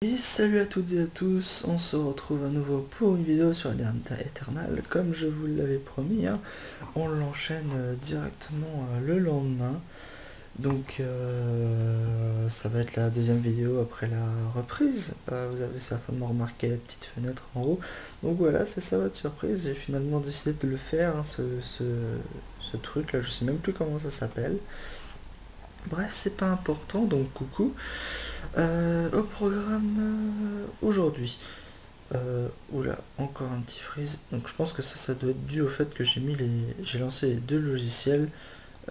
Et salut à toutes et à tous, on se retrouve à nouveau pour une vidéo sur Eternal Eternal. Comme je vous l'avais promis, hein, on l'enchaîne directement le lendemain. Donc ça va être la deuxième vidéo après la reprise. Vous avez certainement remarqué la petite fenêtre en haut. Donc voilà, c'est ça votre surprise. J'ai finalement décidé de le faire, hein, ce truc là, je sais même plus comment ça s'appelle. Bref, c'est pas important, donc coucou. Au programme aujourd'hui. Oula, encore un petit freeze. Donc je pense que ça doit être dû au fait que j'ai lancé les deux logiciels.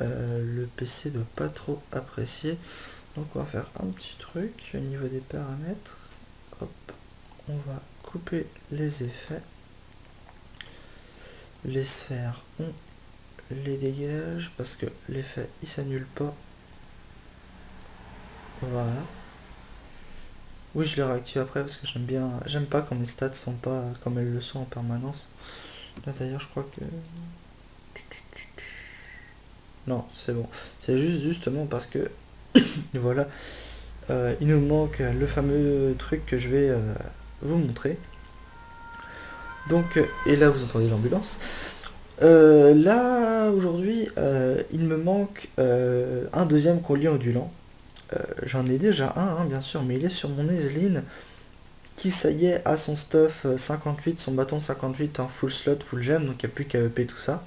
Le PC doit pas trop apprécier. Donc on va faire un petit truc au niveau des paramètres. Hop, on va couper les effets. Les sphères, on les dégage parce que l'effet il s'annule pas. Voilà. Oui, je les réactive après parce que j'aime pas quand mes stats sont pas comme elles le sont en permanence. Là d'ailleurs, je crois que non, c'est bon. C'est justement parce que voilà, il nous manque le fameux truc que je vais vous montrer. Donc, et là vous entendez l'ambulance. Là aujourd'hui, il me manque un deuxième collier ondulant. J'en ai déjà un, hein, bien sûr, mais il est sur mon Ezlin qui, ça y est, a son stuff 58, son bâton 58 en full slot, full gem, donc il n'y a plus qu'à EP tout ça.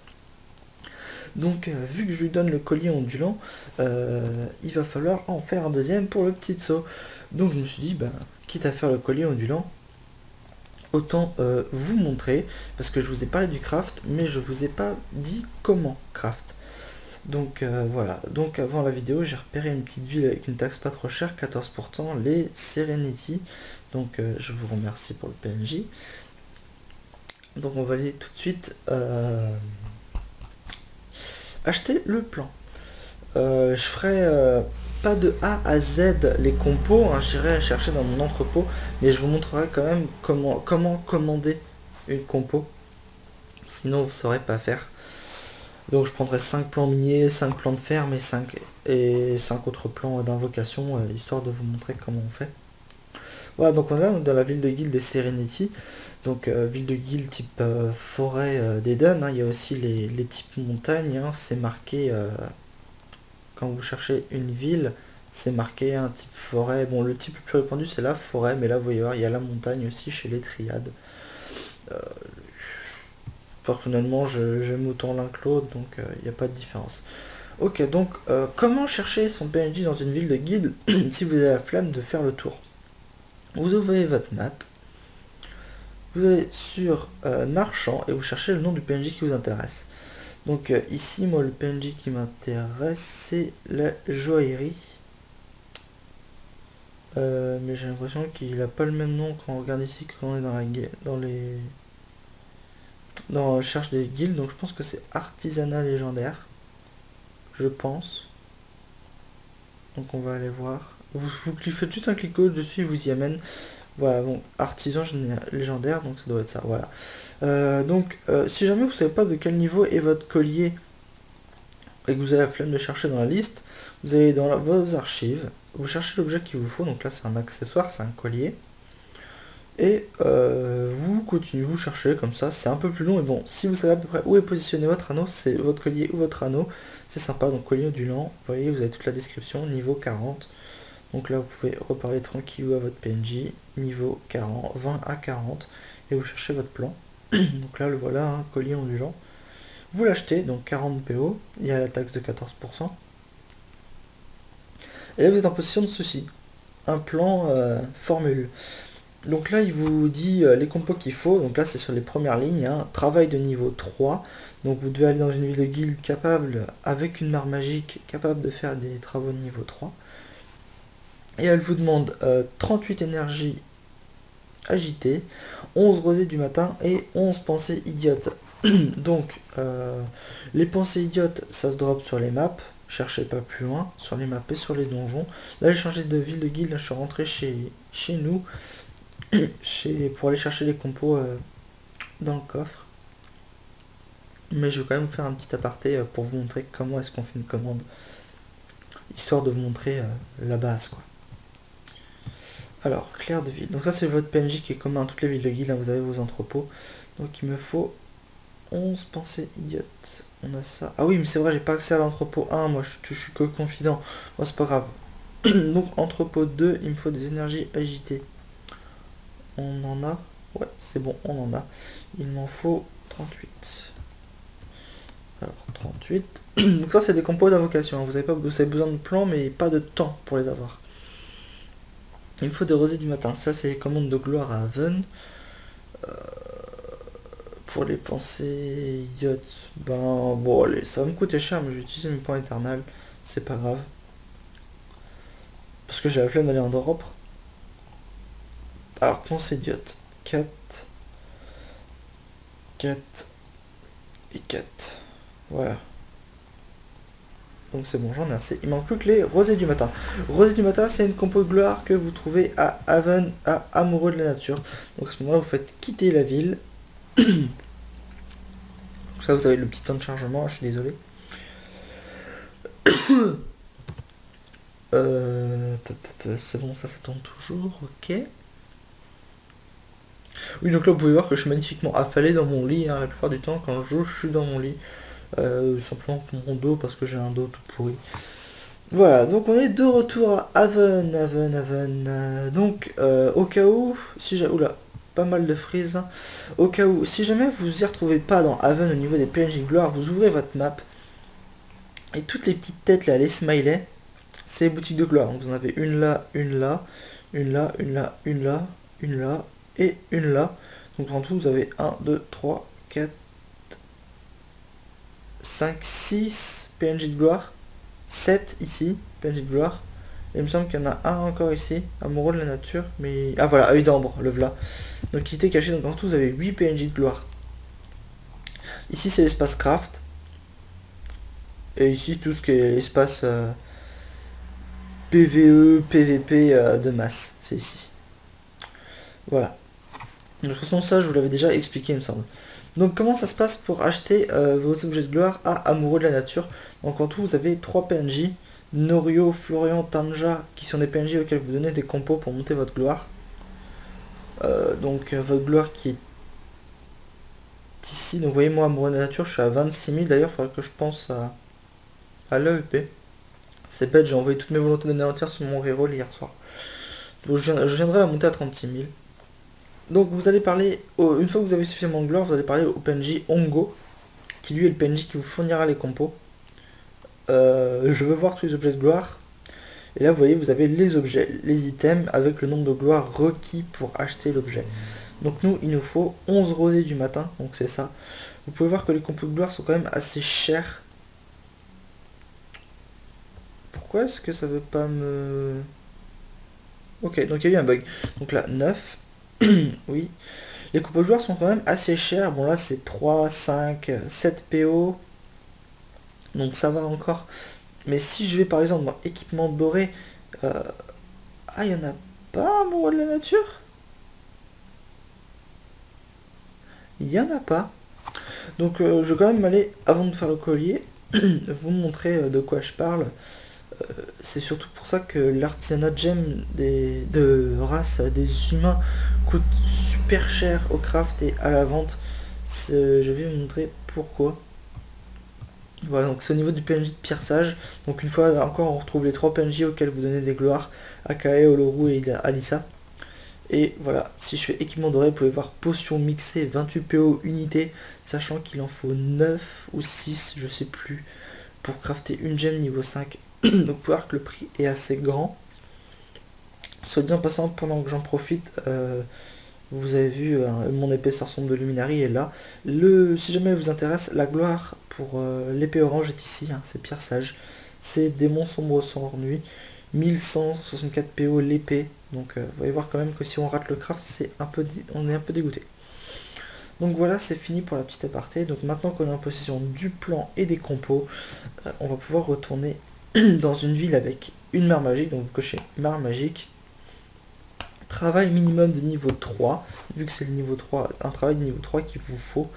Donc vu que je lui donne le collier ondulant, il va falloir en faire un deuxième pour le petit saut. Donc je me suis dit, ben, quitte à faire le collier ondulant, autant vous montrer, parce que je vous ai parlé du craft, mais je vous ai pas dit comment craft. Donc voilà, donc avant la vidéo, j'ai repéré une petite ville avec une taxe pas trop chère, 14%, les Serenity. Donc je vous remercie pour le PNJ. Donc on va aller tout de suite acheter le plan. Je ferai pas de A à Z les compos, hein, j'irai chercher dans mon entrepôt, mais je vous montrerai quand même comment commander une compo, sinon vous ne saurez pas faire. Donc je prendrai 5 plans miniers, 5 plans de ferme et 5 autres plans d'invocation, histoire de vous montrer comment on fait. Voilà, donc on est là dans la ville de Guild des Serenity, donc ville de Guild type forêt d'Eden, hein. Il y a aussi les types montagnes, hein. C'est marqué... quand vous cherchez une ville, c'est marqué un type forêt. Bon, le type le plus répandu, c'est la forêt, mais là, vous voyez voir, il y a la montagne aussi chez les triades. Personnellement, j'aime autant l'un que l'autre, donc il n'y a pas de différence. Ok, donc, comment chercher son PNJ dans une ville de guilde si vous avez la flemme de faire le tour? Vous ouvrez votre map, vous allez sur marchand et vous cherchez le nom du PNJ qui vous intéresse. Donc ici, moi, le PNJ qui m'intéresse, c'est la joaillerie. Mais j'ai l'impression qu'il n'a pas le même nom quand on regarde ici que quand on est dans la recherche des guildes. Donc je pense que c'est artisanat légendaire. Je pense. Donc on va aller voir. Vous faites juste un clic gauche dessus, il vous y amène. Voilà, bon, artisan légendaire, donc ça doit être ça, voilà. Si jamais vous savez pas de quel niveau est votre collier et que vous avez la flemme de chercher dans la liste, vous allez dans vos archives, vous cherchez l'objet qu'il vous faut, donc là c'est un accessoire, c'est un collier, et vous continuez, vous cherchez comme ça, c'est un peu plus long, mais bon, si vous savez à peu près où est positionné votre anneau, c'est votre collier ou votre anneau, c'est sympa, donc collier ondulant, vous voyez, vous avez toute la description, niveau 40, donc là vous pouvez reparler tranquillou à votre PNJ, niveau 40, 20 à 40, et vous cherchez votre plan, donc là le voilà, un collier ondulant. Vous l'achetez, donc 40 PO, il y a la taxe de 14%. Et là vous êtes en possession de ceci, un plan formule. Donc là il vous dit les compos qu'il faut, donc là c'est sur les premières lignes, hein. Travail de niveau 3, donc vous devez aller dans une ville de guilde capable, avec une mare magique, capable de faire des travaux de niveau 3. Et elle vous demande 38 énergies agitées, 11 rosées du matin et 11 pensées idiotes. Donc, les pensées idiotes, ça se drop sur les maps. Cherchez pas plus loin, sur les maps et sur les donjons. Là, j'ai changé de ville de guilde. Là, je suis rentré chez nous pour aller chercher les compos dans le coffre. Mais je vais quand même vous faire un petit aparté pour vous montrer comment est-ce qu'on fait une commande. Histoire de vous montrer la base, quoi. Alors, clair de ville. Donc ça c'est votre PNJ qui est commun à toutes les villes de guilde, hein, vous avez vos entrepôts. Donc il me faut 11 pensées idiotes. On a ça. Ah oui, mais c'est vrai, j'ai pas accès à l'entrepôt 1, moi je suis que confident. Moi c'est pas grave. Donc entrepôt 2, il me faut des énergies agitées. On en a. Ouais, c'est bon, on en a. Il m'en faut 38. Alors 38. Donc ça c'est des compos d'invocation, hein. Vous avez besoin de plans mais pas de temps pour les avoir. Il me faut des rosées du matin. Ça c'est les commandes de gloire à Haven. Pour les pensées idiotes, ben bon allez, ça va me coûter cher mais je vais utiliser mes points éternels. C'est pas grave. Parce que j'ai la flemme d'aller en Europe. Alors pensée idiote. 4, 4 et 4. Voilà. Donc c'est bon, j'en ai assez. Il manque plus que les rosées du matin. Rosées du matin, c'est une compo de gloire que vous trouvez à Haven, à Amoureux de la Nature. Donc à ce moment-là, vous faites quitter la ville. Donc ça, vous avez le petit temps de chargement, je suis désolé. C'est bon, ça tourne toujours, ok. Oui, donc là, vous pouvez voir que je suis magnifiquement affalé dans mon lit, hein. La plupart du temps, quand je joue, je suis dans mon lit. Simplement pour mon dos, parce que j'ai un dos tout pourri. Voilà, donc on est de retour à Haven. Donc, au cas où, si j'ai... Oula, pas mal de frises. Hein. Au cas où, si jamais vous y retrouvez pas dans Haven au niveau des PNJ gloire, vous ouvrez votre map. Et toutes les petites têtes là, les smileys, c'est les boutiques de gloire. Donc vous en avez une là, une là, une là, une là, une là, une là, et une là. Donc en tout, vous avez 1, 2, 3, 4, 5, 6 PNJ de gloire. 7 ici, PNJ de gloire. Et il me semble qu'il y en a un encore ici, amoureux de la nature, mais... Ah voilà, œil d'ambre, le v'là. Donc il était caché, donc en tout vous avez 8 PNJ de gloire. Ici c'est l'espace craft. Et ici tout ce qui est espace PVE, PVP de masse, c'est ici. Voilà. De toute façon ça je vous l'avais déjà expliqué il me semble. Donc comment ça se passe pour acheter vos objets de gloire à amoureux de la nature? Donc en tout vous avez 3 PNJ. Norio, Florian, Tanja, qui sont des PNJ auxquels vous donnez des compos pour monter votre gloire. Donc votre gloire qui est ici. Donc vous voyez moi amoureux de la nature, je suis à 26 000 d'ailleurs, il faudrait que je pense à l'AEP. C'est bête, j'ai envoyé toutes mes volontés d'anéantir sur mon reroll hier soir. Donc je viendrai à monter à 36 000. Donc vous allez parler, une fois que vous avez suffisamment de gloire, vous allez parler au PNJ Ongo, qui lui est le PNJ qui vous fournira les compos. Je veux voir tous les objets de gloire. Et là, vous voyez, vous avez les objets, les items avec le nombre de gloire requis pour acheter l'objet. Donc nous, il nous faut 11 rosées du matin, donc c'est ça. Vous pouvez voir que les compos de gloire sont quand même assez chers. Pourquoi est-ce que ça veut pas me... Ok, donc il y a eu un bug. Donc là, 9. Oui. Les compos de gloire sont quand même assez chers. Bon là, c'est 3, 5, 7 PO. Donc ça va encore. Mais si je vais par exemple dans équipement doré... Ah, il n'y en a pas, amoureux de la nature? Il n'y en a pas. Donc je vais quand même aller, avant de faire le collier, vous montrer de quoi je parle. C'est surtout pour ça que l'artisanat gem de race des humains coûte super cher au craft et à la vente. Je vais vous montrer pourquoi. Voilà, donc c'est au niveau du PNJ de pierçage. Donc une fois encore, on retrouve les 3 PNJ auxquels vous donnez des gloires, Akae, Oloru et Alissa. Et voilà, si je fais équipement doré, vous pouvez voir potion mixée 28 PO unité, sachant qu'il en faut 9 ou 6, je sais plus, pour crafter une gemme niveau 5. Donc vous pouvez voir que le prix est assez grand. Soit dit en passant, pendant que j'en profite, vous avez vu, mon épée ressemble de luminari est là. Si jamais vous intéresse, la gloire pour l'épée orange est ici, hein, c'est Pierre Sage. C'est démon sombre sans nuit. 1164 PO l'épée. Donc vous allez voir quand même que si on rate le craft, on est un peu dégoûté. Donc voilà, c'est fini pour la petite aparté. Donc maintenant qu'on est en possession du plan et des compos, on va pouvoir retourner dans une ville avec une mare magique. Donc vous cochez mare magique. Travail minimum de niveau 3. Vu que c'est le niveau 3, un travail de niveau 3 qu'il vous faut.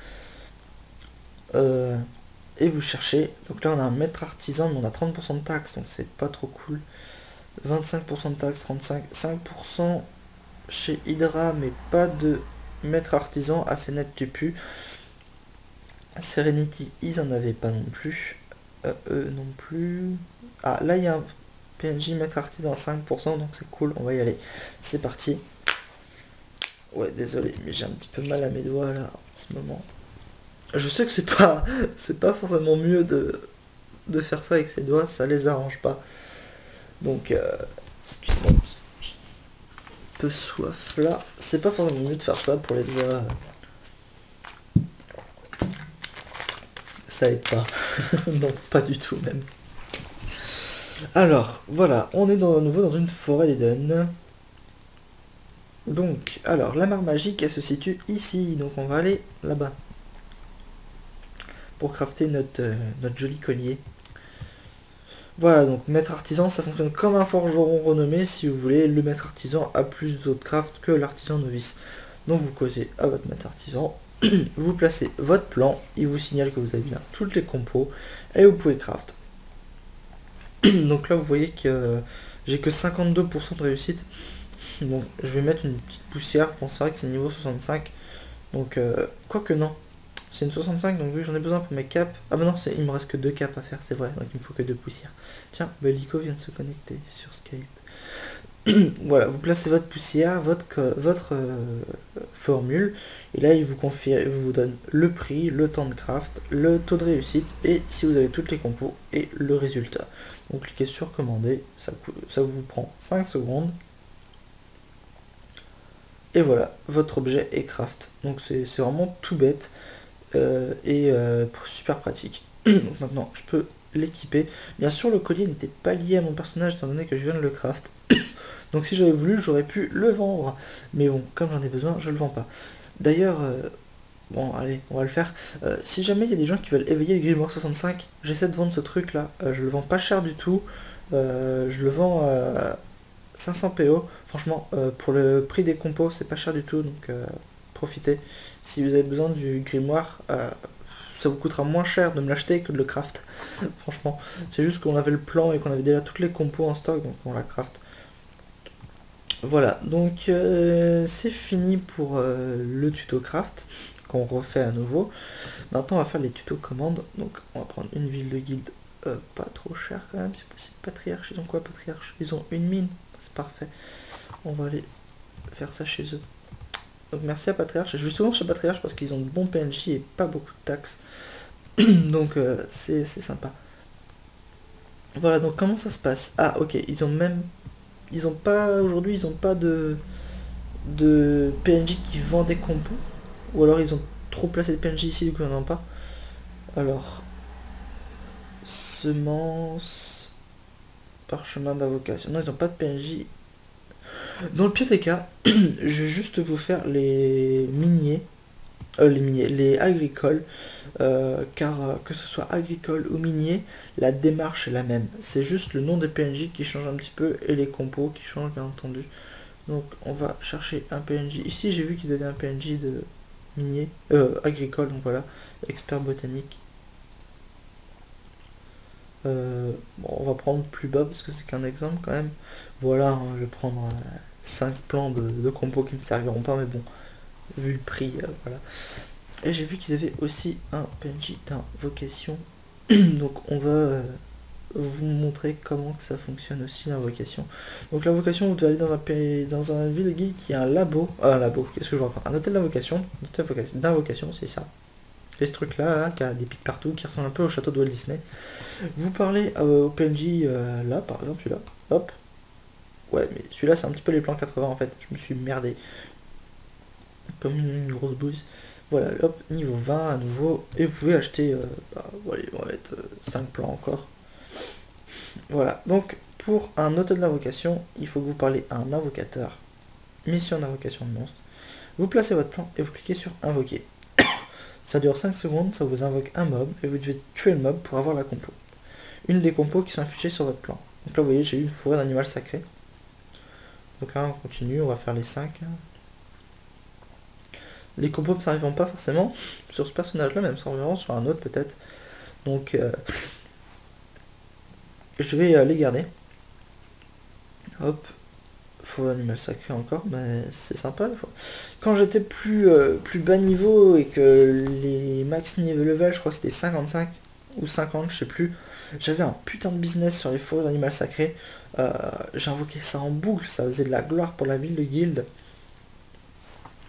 Et vous cherchez. Donc là on a un maître artisan, mais on a 30% de taxes, donc c'est pas trop cool. 25% de taxes, 35, 5% chez Hydra, mais pas de maître artisan, assez net tu pues. Serenity, ils en avaient pas non plus. Eux non plus. Ah, là il y a un PNJ maître artisan à 5%, donc c'est cool, on va y aller. C'est parti. Ouais, désolé, mais j'ai un petit peu mal à mes doigts là en ce moment. Je sais que c'est pas forcément mieux de faire ça avec ses doigts, ça les arrange pas. Donc, excuse-moi, j'ai un peu soif là. C'est pas forcément mieux de faire ça pour les doigts. Ça aide pas. Non, pas du tout même. Alors, voilà, on est à nouveau dans une forêt d'Eden. Donc, alors, la mare magique, elle se situe ici. Donc, on va aller là-bas. Pour crafter notre joli collier. Voilà, donc maître artisan, ça fonctionne comme un forgeron renommé. Si vous voulez, le maître artisan a plus d'autres crafts que l'artisan novice. Donc, vous causez à votre maître artisan. Vous placez votre plan. Il vous signale que vous avez bien toutes les compos. Et vous pouvez craft. Donc là, vous voyez que j'ai que 52% de réussite. Donc je vais mettre une petite poussière. Bon, c'est vrai que c'est niveau 65. Donc, quoique non. C'est une 65, donc oui, j'en ai besoin pour mes capes. Ah bah non, il me reste que 2 capes à faire, c'est vrai. Donc il me faut que 2 poussières. Tiens, Belico vient de se connecter sur Skype. Voilà, vous placez votre poussière, votre formule. Et là, il vous donne le prix, le temps de craft, le taux de réussite. Et si vous avez toutes les compos et le résultat. Donc cliquez sur commander, ça vous prend 5 secondes. Et voilà, votre objet est craft. Donc c'est vraiment tout bête et super pratique. Donc maintenant, je peux l'équiper. Bien sûr, le collier n'était pas lié à mon personnage étant donné que je viens de le craft. Donc si j'avais voulu, j'aurais pu le vendre. Mais bon, comme j'en ai besoin, je le vends pas. D'ailleurs, bon, allez, on va le faire. Si jamais il y a des gens qui veulent éveiller le Grimoire 65, j'essaie de vendre ce truc là. Je le vends pas cher du tout. Je le vends 500 PO. Franchement, pour le prix des compos, c'est pas cher du tout. Donc profitez. Si vous avez besoin du grimoire, ça vous coûtera moins cher de me l'acheter que de le craft. Franchement, c'est juste qu'on avait le plan et qu'on avait déjà toutes les compos en stock, donc on la craft. Voilà, donc c'est fini pour le tuto craft qu'on refait à nouveau. Maintenant, on va faire les tutos commandes. Donc, on va prendre une ville de guilde pas trop chère quand même, c'est possible. Patriarche, ils ont quoi, Patriarche? Ils ont une mine, c'est parfait. On va aller faire ça chez eux. Donc merci à Patriarche. Je vais souvent chez Patriarche parce qu'ils ont de bons PNJ et pas beaucoup de taxes. Donc c'est sympa. Voilà, donc comment ça se passe? Ah ok, ils ont pas, aujourd'hui ils ont pas de PNJ qui vend des compos. Ou alors ils ont trop placé de PNJ ici, du coup ils n'en ont pas. Alors, semences, parchemin d'invocation. Non, ils ont pas de PNJ. Dans le pire des cas, je vais juste vous faire les miniers. Les agricoles, car que ce soit agricole ou minier, la démarche est la même. C'est juste le nom des PNJ qui change un petit peu et les compos qui changent bien entendu. Donc on va chercher un PNJ. Ici j'ai vu qu'ils avaient un PNJ de minier, agricole, donc voilà, expert botanique. Bon, on va prendre plus bas parce que c'est qu'un exemple quand même. Voilà, hein, je vais prendre 5 plans de compos qui me serviront pas, mais bon, vu le prix, voilà. Et j'ai vu qu'ils avaient aussi un PNJ d'invocation. Donc on va vous montrer comment que ça fonctionne aussi l'invocation. Donc l'invocation, vous devez aller dans un ville guide qui a un labo. Qu'est-ce que je raconte? Un hôtel d'invocation. D'invocation, c'est ça. C'est ce truc là, qui a des pics partout, qui ressemble un peu au château de Walt Disney. Vous parlez au PNJ là, par exemple, celui-là. Hop. Ouais, mais celui-là, c'est un petit peu les plans 80 en fait. Je me suis merdé. Comme une grosse bouse. Voilà, hop, niveau 20 à nouveau. Et vous pouvez acheter, voilà, on va mettre 5 plans encore. Voilà, donc pour un hôtel d'invocation, il faut que vous parlez à un invocateur. Mission d'invocation de monstre. Vous placez votre plan et vous cliquez sur invoquer. Ça dure 5 secondes, ça vous invoque un mob et vous devez tuer le mob pour avoir la compo. Une des compos qui sont affichées sur votre plan. Donc là vous voyez, j'ai eu une fourrure d'animal sacré. Donc là on continue, on va faire les 5. Les compos ne s'arriveront pas forcément sur ce personnage là, même s'arriveront sur un autre peut-être. Donc je vais les garder. Hop. Faut l'animal sacré encore, mais c'est sympa des fois. Quand j'étais plus bas niveau et que les max niveau level, je crois que c'était 55 ou 50, je sais plus, j'avais un putain de business sur les fourrures d'animal sacré. J'invoquais ça en boucle, ça faisait de la gloire pour la ville de Guild.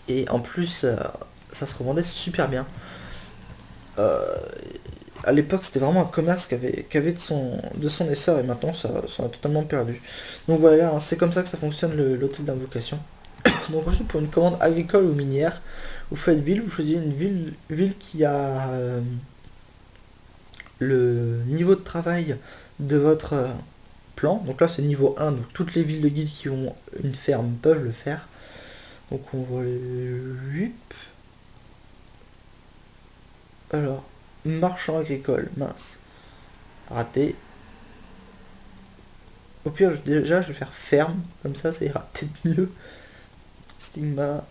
Et en plus, ça se revendait super bien. À l'époque, c'était vraiment un commerce qui avait de son essor, et maintenant, ça a totalement perdu. Donc voilà, hein, c'est comme ça que ça fonctionne l'hôtel d'invocation. Donc ensuite, pour une commande agricole ou minière, vous faites ville, vous choisissez une ville qui a le niveau de travail de votre plan. Donc là, c'est niveau 1, donc toutes les villes de guilde qui ont une ferme peuvent le faire. Donc on voit les 8. Alors, marchand agricole, mince. Raté. Au pire, déjà, je vais faire ferme, comme ça ira peut-être mieux. Stigma,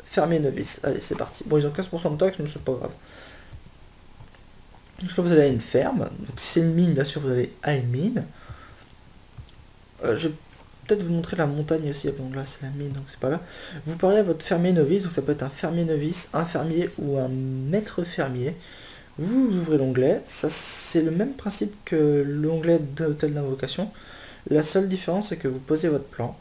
fermier novice. Allez, c'est parti. Bon, ils ont 15% de taxes, mais c'est pas grave. Donc là, vous avez une ferme. Donc si c'est une mine, bien sûr, vous avez à une mine. Je vais peut-être vous montrer la montagne aussi. Donc là, c'est la mine, donc c'est pas là. Vous parlez à votre fermier novice, donc ça peut être un fermier novice, un fermier ou un maître fermier. Vous ouvrez l'onglet. Ça, c'est le même principe que l'onglet d'hôtel d'invocation. La seule différence, c'est que vous posez votre plan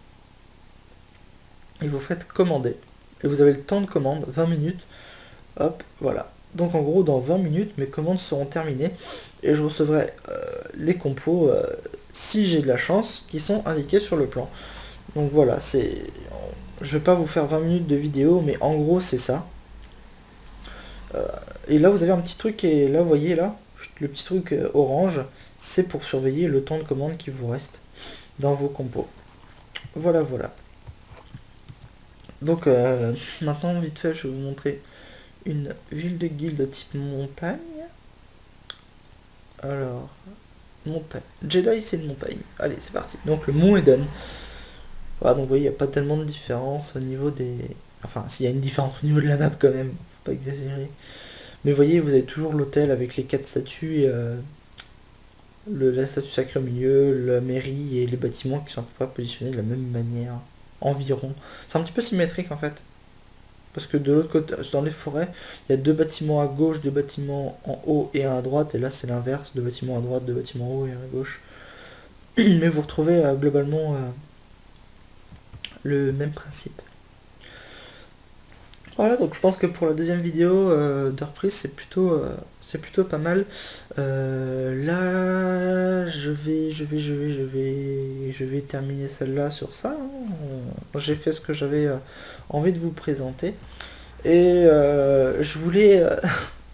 et vous faites commander. Et vous avez le temps de commande, 20 minutes. Hop, voilà. Donc en gros, dans 20 minutes, mes commandes seront terminées et je recevrai les compos, si j'ai de la chance, qui sont indiqués sur le plan. Donc voilà, c'est... Je vais pas vous faire 20 minutes de vidéo, mais en gros, c'est ça. Et là, vous avez un petit truc, et là, vous voyez, là, le petit truc orange, c'est pour surveiller le temps de commande qui vous reste dans vos compos. Voilà, voilà. Donc maintenant, vite fait, je vais vous montrer une ville de guilde de type montagne. Alors, montagne. Jedi, c'est une montagne. Allez, c'est parti. Donc le mont Eden. Voilà, donc vous voyez, il n'y a pas tellement de différence au niveau des... Enfin, s'il y a une différence au niveau de la map quand même, faut pas exagérer. Mais vous voyez, vous avez toujours l'hôtel avec les 4 statues et la statue sacrée au milieu, la mairie et les bâtiments qui sont à peu près positionnés de la même manière. Environ. C'est un petit peu symétrique en fait. Parce que de l'autre côté, dans les forêts, il y a 2 bâtiments à gauche, 2 bâtiments en haut et un à droite. Et là, c'est l'inverse, 2 bâtiments à droite, 2 bâtiments en haut et un à gauche. Mais vous retrouvez globalement le même principe. Voilà, donc je pense que pour la deuxième vidéo de reprise, c'est plutôt pas mal. Là, je vais terminer celle-là sur ça, hein. J'ai fait ce que j'avais envie de vous présenter. Et je voulais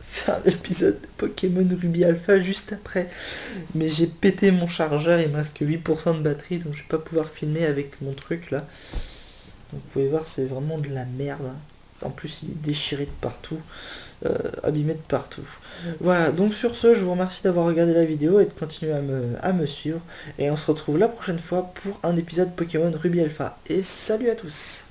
faire l'épisode de Pokémon Ruby Alpha juste après. Mais j'ai pété mon chargeur, il me reste que 8% de batterie, donc je vais pas pouvoir filmer avec mon truc là. Donc vous pouvez voir, c'est vraiment de la merde. En plus, il est déchiré de partout, abîmé de partout. Voilà, donc sur ce, je vous remercie d'avoir regardé la vidéo et de continuer à me suivre. Et on se retrouve la prochaine fois pour un épisode Pokémon Ruby Alpha. Et salut à tous!